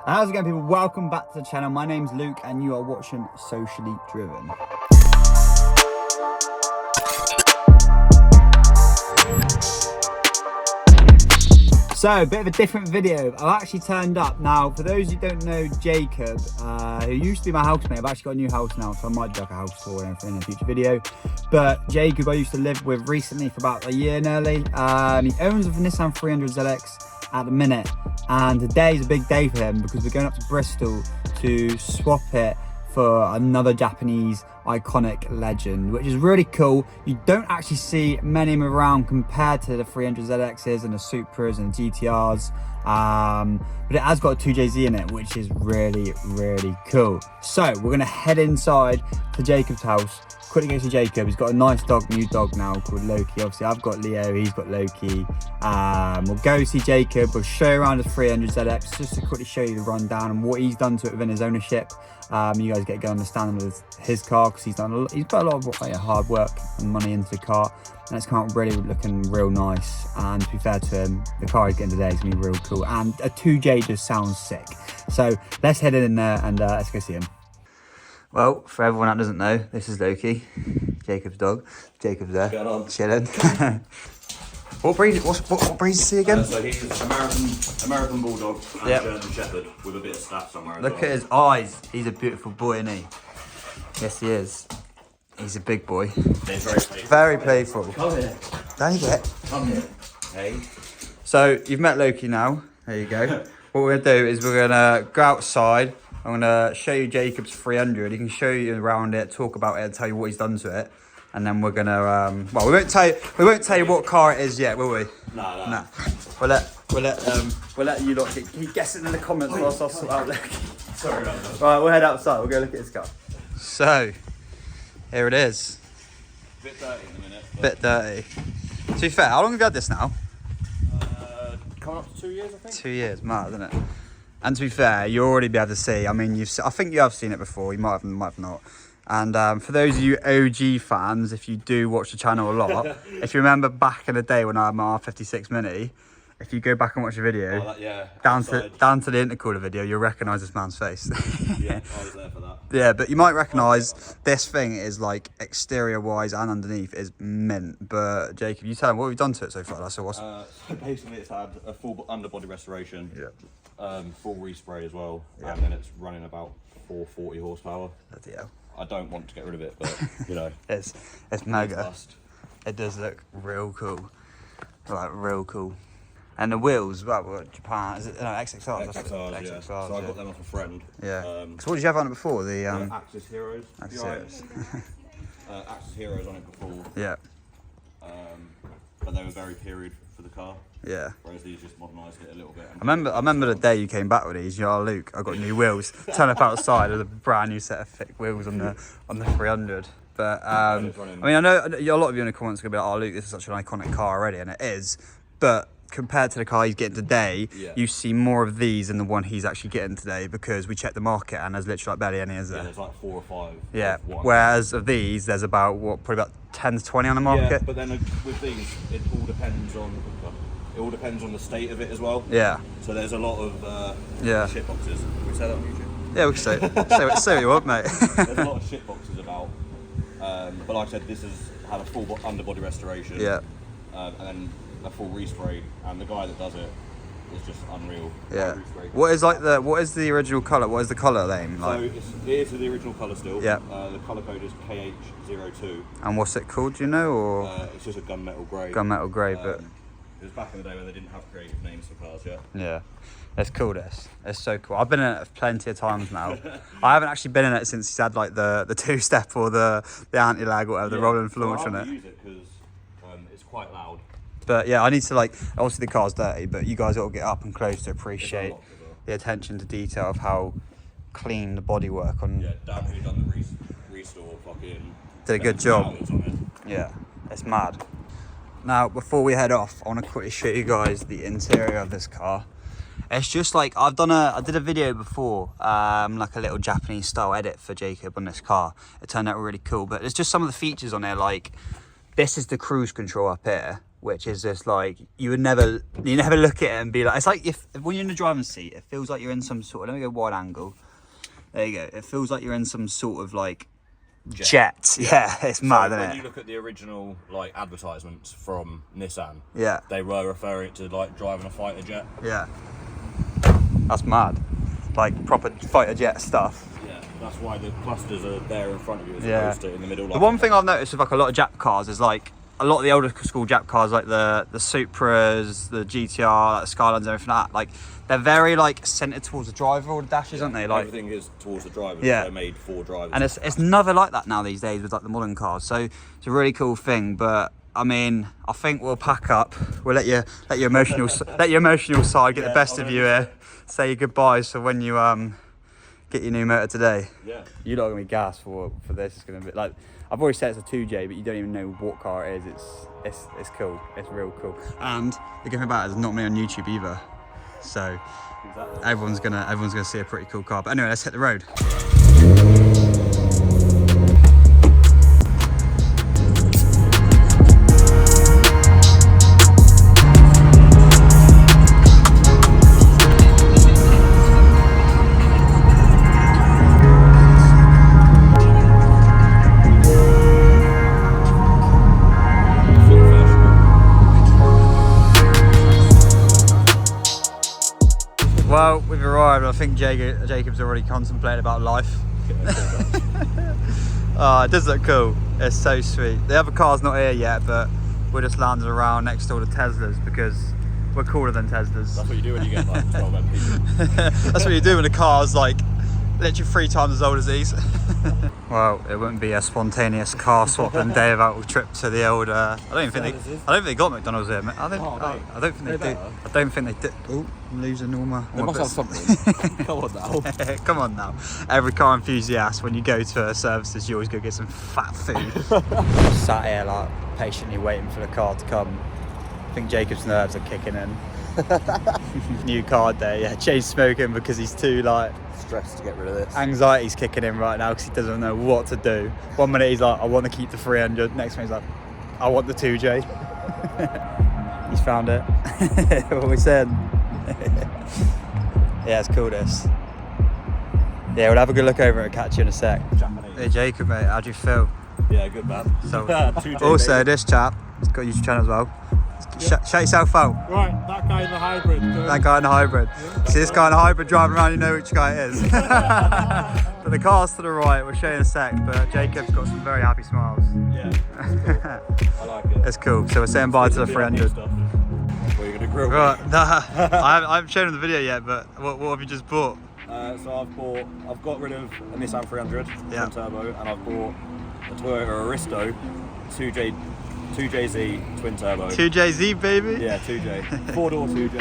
How's it going, people? Welcome back to the channel. My name's Luke and you are watching Socially Driven. So, a bit of a different video. I've actually turned up. Now, for those who don't know Jacob, who used to be my housemate, I've actually got a new house now, so I might do like a house tour and everything in a future video. But Jacob, I used to live with recently for about a year nearly. He owns a Nissan 300ZX at the minute, and today is a big day for him because we're going up to Bristol to swap it for another Japanese iconic legend, which is really cool. You don't actually see many of them around compared to the 300ZXs and the Supras and GTRs, but it has got a 2JZ in it, which is really cool. So we're gonna head inside to Jacob's house, quickly go to Jacob. He's got a nice dog, new dog now called Loki. Obviously I've got Leo, he's got Loki. We'll go see Jacob, we'll show you around the 300ZX just to quickly show you the rundown and what he's done to it within his ownership. You guys get a good understanding of his car because he's put a lot of hard work and money into the car, and it's come out really looking real nice. And to be fair to him, the car he's getting today is gonna be real cool, and a 2J just sounds sick. So let's head in there and let's go see him. Well, for everyone that doesn't know, this is Loki, Jacob's dog. Jacob's there, chilling. What breed is he again? So he's American Bulldog and German Shepherd with a bit of staff somewhere. Look at his eyes. He's a beautiful boy, isn't he? Yes, he is. He's a big boy. He's Very playful. Come here. There you get. Come here. Hey. So you've met Loki now. There you go. What we're gonna do is we're gonna go outside. I'm gonna show you Jacob's 300. He can show you around it, talk about it, and tell you what he's done to it. And then we're gonna well, we won't tell you what car it is yet, will we? No. We'll let you lot keep guessing in the comments whilst I sort out Loki. Sorry about that. Right, we'll head outside. We'll go look at his car. So here it is. Bit dirty in a minute. Bit dirty. To be fair, how long have you had this now? Coming up to 2 years, I think. 2 years, mad, isn't it? And to be fair, you'll already be able to see. I mean, I think you have seen it before. You might have not. And for those of you OG fans, if you do watch the channel a lot, if you remember back in the day when I had my R56 Mini, if you go back and watch the video, down to the intercooler video, you'll recognise this man's face. Yeah, I was there for that. Yeah, but you might recognise this thing is like exterior-wise and underneath is mint. But Jacob, you tell him what we've done to it so far. So so basically, it's had a full underbody restoration. Yeah. Full respray as well, and then it's running about 440 horsepower. Bloody hell. I don't want to get rid of it, but you know, it's mega. It does look real cool, like real cool. And the wheels, well, Japan, is it? No, XXRs. XXRs, yeah. So I got them off a friend. Yeah. So what did you have on it before? The Axis Heroes. Axis Heroes. Axis Heroes on it before. Yeah. But they were very period for the car. Yeah. Whereas these just modernised it a little bit. I remember the day you came back with these. You're like, Luke, I got new wheels. Turn up outside with a brand new set of thick wheels on the 300. But I mean, I know a lot of you in the comments are gonna be like, "Oh, Luke, this is such an iconic car already," and it is. But compared to the car he's getting today, you see more of these than the one he's actually getting today, because we checked the market and there's literally like barely any, is there? Yeah, there's like 4 or 5. Yeah. Whereas of these, there's about probably about 10 to 20 on the market. Yeah, but then with these, it all depends on the state of it as well. Yeah. So there's a lot of shit boxes. Can we say that on YouTube? Yeah, we can say what you want, mate. There's a lot of shit boxes about. But like I said, this has had a full underbody restoration. Yeah. And then a full respray, and the guy that does it is just unreal. Yeah. What is the original colour? What is the colour name like? So it's the original colour still. Yeah. The colour code is KH02. And what's it called? Do you know, or? It's just a gunmetal grey. Gunmetal grey, but. It was back in the day when they didn't have creative names for cars yet. Yeah. It's cool, this. It's so cool. I've been in it plenty of times now. I haven't actually been in it since he's had like the two-step or the anti-lag or whatever, the rolling launch on it. I use it because it's quite loud. But yeah, I need to obviously the car's dirty, but you guys got to get up and close to appreciate the attention to detail of how clean the bodywork on. Yeah, Dan who done the restore fucking did a good job. Yeah, it's mad. Now, before we head off, I want to quickly show you guys the interior of this car. It's just like, I did a video before, like a little Japanese style edit for Jacob on this car. It turned out really cool, but there's just some of the features on there, like, this is the cruise control up here. which is just like, you never look at it and be like, it's like if when you're in the driving seat, it feels like you're in some sort of, let me go wide angle. There you go. It feels like you're in some sort of like jet. Yeah, it's mad, isn't it? When you look at the original like advertisements from Nissan, Yeah, they were referring to like driving a fighter jet. yeah, that's mad. Like proper fighter jet stuff. Yeah, that's why the clusters are there in front of you as Yeah. opposed to in the middle. The one thing I've noticed with like a lot of Jap cars is like a lot of the older school Jap cars, like the Supras, the GTR, like the Skylines, and everything like that. Like they're very like centered towards the driver, all the dashes, aren't they? Like everything is towards the driver. Yeah. They're made for drivers. and it's never like that now these days with like the modern cars. So it's a really cool thing. But I mean, I think we'll pack up. We'll let your emotional side get the best of you here. Say your goodbyes for when you get your new motor today. Yeah. You're not gonna be gassed for this. It's gonna be like, I've already said it's a 2J, but you don't even know what car it is. It's cool. It's real cool. And the good thing about it is not many on YouTube either. So Exactly. everyone's gonna see a pretty cool car. But anyway, let's hit the road. Well, we've arrived. I think Jacob's already contemplated about life. Oh, it does look cool. It's so sweet. The other car's not here yet, but we're just landing around next door to Teslas because we're cooler than Teslas. That's what you do when you get like 12 MP. That's what you do when the car's like literally 3 times as old as these. Well, it wouldn't be a spontaneous car swap and day of out trip to the old. I don't think they got McDonald's here. I don't think they do. I don't think they do. Oh, I'm losing all my. They must have something. Come on now. Come on now. Every car enthusiast, when you go to services, you always go get some fat food. Sat here like patiently waiting for the car to come. I think Jacob's nerves are kicking in. New car day, yeah. Chain smoking because he's too like Stressed to get rid of this. anxiety's kicking in right now because he doesn't know what to do. One minute he's like, I want to keep the 300. Next minute he's like, I want the 2J. He's found it. What we said. Yeah, it's cool this. Yeah, we'll have a good look over it and catch you in a sec. Japanese. Hey Jacob, mate, how do you feel? Yeah, good man. So, 2J also, baby. this chap, he's got a YouTube channel as well. Shout yourself out. Right, that guy in the hybrid. That guy in the hybrid. See this guy in the hybrid driving around, you know which guy it is. But the car's to the right, we'll show you in a sec, but Jacob's got some very happy smiles. Yeah. I like it. It's cool. So we're saying bye to the 300. What are you gonna grill? Right, nah, I haven't shown him the video yet, but what have you just bought? So I've got rid of a Nissan 300 Yeah. twin turbo, and I've bought a Toyota Aristo 2JZ twin turbo. 2JZ, baby? Yeah, 2J. 4-door 2J.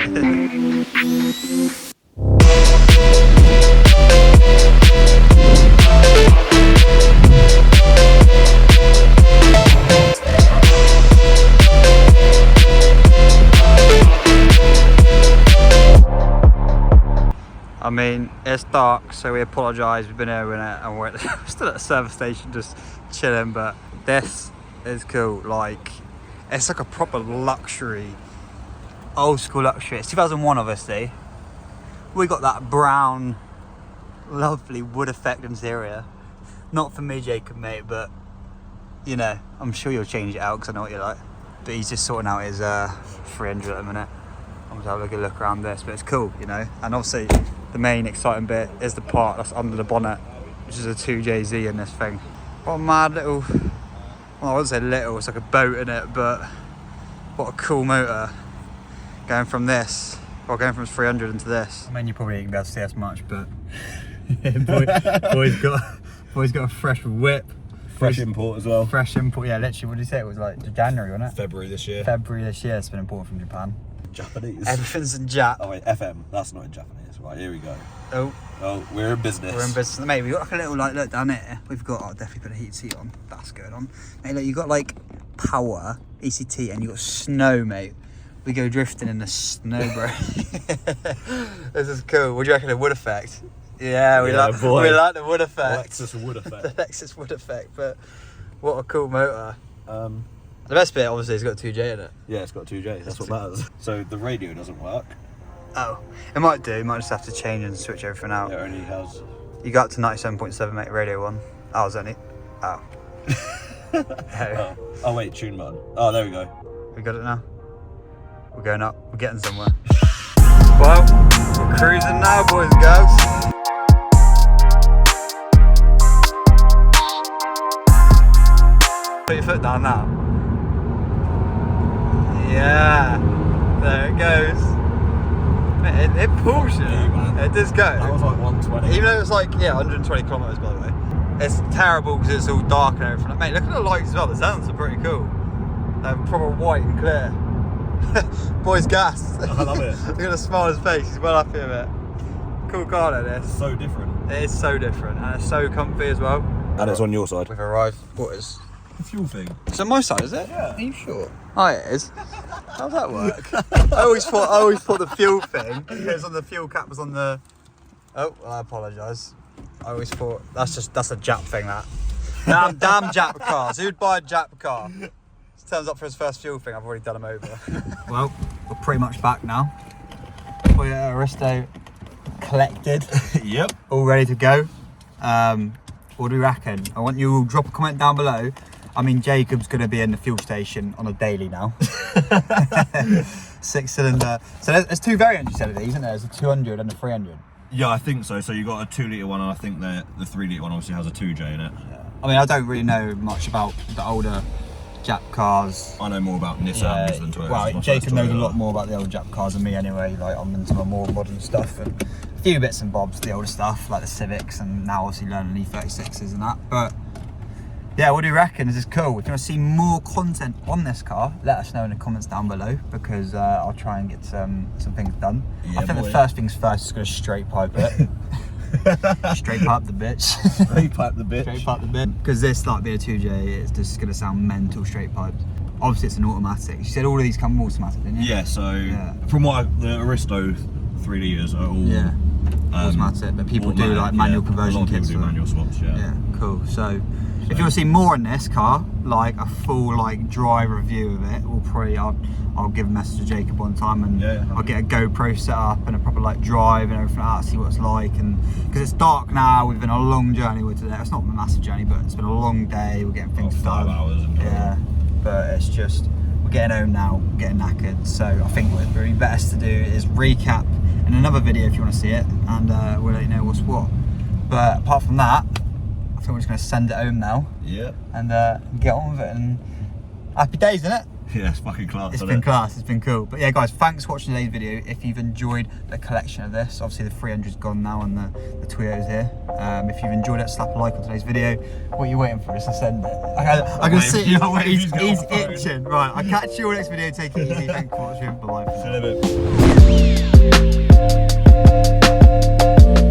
I mean, it's dark, so we apologise. We've been here and we're still at the service station just chilling, but this is cool. Like, it's like a proper luxury, old school luxury. It's 2001, obviously. We got that brown, lovely wood effect interior. Not for me, Jacob, mate, but you know, I'm sure you'll change it out because I know what you like. But he's just sorting out his 300 at the minute. I'm just having a good look around this, but it's cool, you know. And obviously, the main exciting bit is the part that's under the bonnet, which is a 2JZ in this thing. What a mad little, well, I wouldn't say little, it's like a boat in it, but what a cool motor. Going from this, or going from 300 into this. I mean, you probably ain't be able to see as much, but boy's got a fresh whip. Fresh import as well. Fresh import, yeah, literally, what did you say? It was like January, wasn't it? February this year. February this year, it's been imported from Japan. Japanese. Everything's in Jap. Oh wait, FM. That's not in Japanese. Right, here we go. Oh. Oh, we're in business. We're in business. Mate, we've got like a little, like, look down here. We've got, I'll definitely put a heat seat on. That's good on. Mate, look, you've got like power, ECT, and you've got snow, mate. We go drifting in the snow, bro. This is cool. What do you reckon of wood effect? Yeah, we like the wood effect. Lexus wood effect. The Lexus wood effect, but what a cool motor. The best bit, obviously, it's got 2J in it. Yeah, it's got 2J. That's what matters. So the radio doesn't work. Oh, it might do. You might just have to change and switch everything out. It only has. You got to 97.7, mate. Radio 1. I was only. Oh. Oh wait, tune button. Oh, there we go. We got it now. We're going up. We're getting somewhere. Well, we're cruising now, boys and girls. Put your foot down now. Yeah. There it goes. It pulls you. Yeah, it does go. That was like 120. Even though it's like, 120 kilometres by the way. It's terrible because it's all dark and everything. Mate, look at the lights as well. The sounds are pretty cool. They're proper white and clear. Boy's gassed. I love it. Look at the smile on his face. He's well happy with it. Cool car like this. So different. It is so different and it's so comfy as well. And it's on your side. We've arrived. What is? The fuel thing. It's on my side, is it? Yeah. Are you sure? Oh, it is. How's that work? I always thought the fuel thing. Because on the fuel cap was on the. Oh, well, I apologise. I always thought that's a Jap thing. That. Damn Jap cars. Who'd buy a Jap car? Turns up for his first fuel thing. I've already done him over. Well, we're pretty much back now. We got Aristo collected. Yep. All ready to go. What do you reckon? I want you all drop a comment down below. I mean, Jacob's going to be in the fuel station on a daily now. 6-cylinder. So there's two variants you said of these, isn't there? There's a 200 and a 300. Yeah, I think so. So you got a 2 litre one, and I think the 3 litre one obviously has a 2J in it. Yeah. I mean, I don't really know much about the older Jap cars. I know more about Nissans than Toyotas. Well, Jacob knows a lot more about the old Jap cars than me anyway. Like, I'm into my more modern stuff and a few bits and bobs, the older stuff, like the Civics, and now obviously learning E36s and that. But yeah, what do you reckon? Is this cool? If you want to see more content on this car, let us know in the comments down below, because I'll try and get some things done. Yeah, I think the first things first is going to straight pipe it. Straight pipe the bitch. Straight pipe the bitch. Straight pipe the bitch. Because this, like being a 2J, it's just going to sound mental straight piped. Obviously it's an automatic. You said all of these come automatic, didn't you? Yeah, so from what the Aristo 3 litres are all automatic, but people do like manual conversion kits. A lot of people do manual swaps, Yeah, cool. So if you want to see more on this car, like a full drive review of it, I'll give a message to Jacob one time and I'll get a GoPro set up and a proper drive and everything like that, see what it's like. And because it's dark now, we've been on a long journey with today. It's not a massive journey, but it's been a long day. We're getting things done. 5 hours. Yeah, but it's just we're getting home now, we're getting knackered. So I think what would be best to do is recap in another video if you want to see it, and we'll let you know what's what. But apart from that, I think we're just going to send it home now. Yeah. And get on with it. And happy days, isn't it? Yeah, it's fucking class. It's been class, it's been cool. But yeah, guys, thanks for watching today's video. If you've enjoyed the collection of this, obviously the 300's gone now and the Toyota's here. If you've enjoyed it, slap a like on today's video. What are you waiting for? Just to send it. I can see he's itching. Right, I'll catch you on the next video. Take it easy. Thanks for watching. Bye-bye. See you in a bit.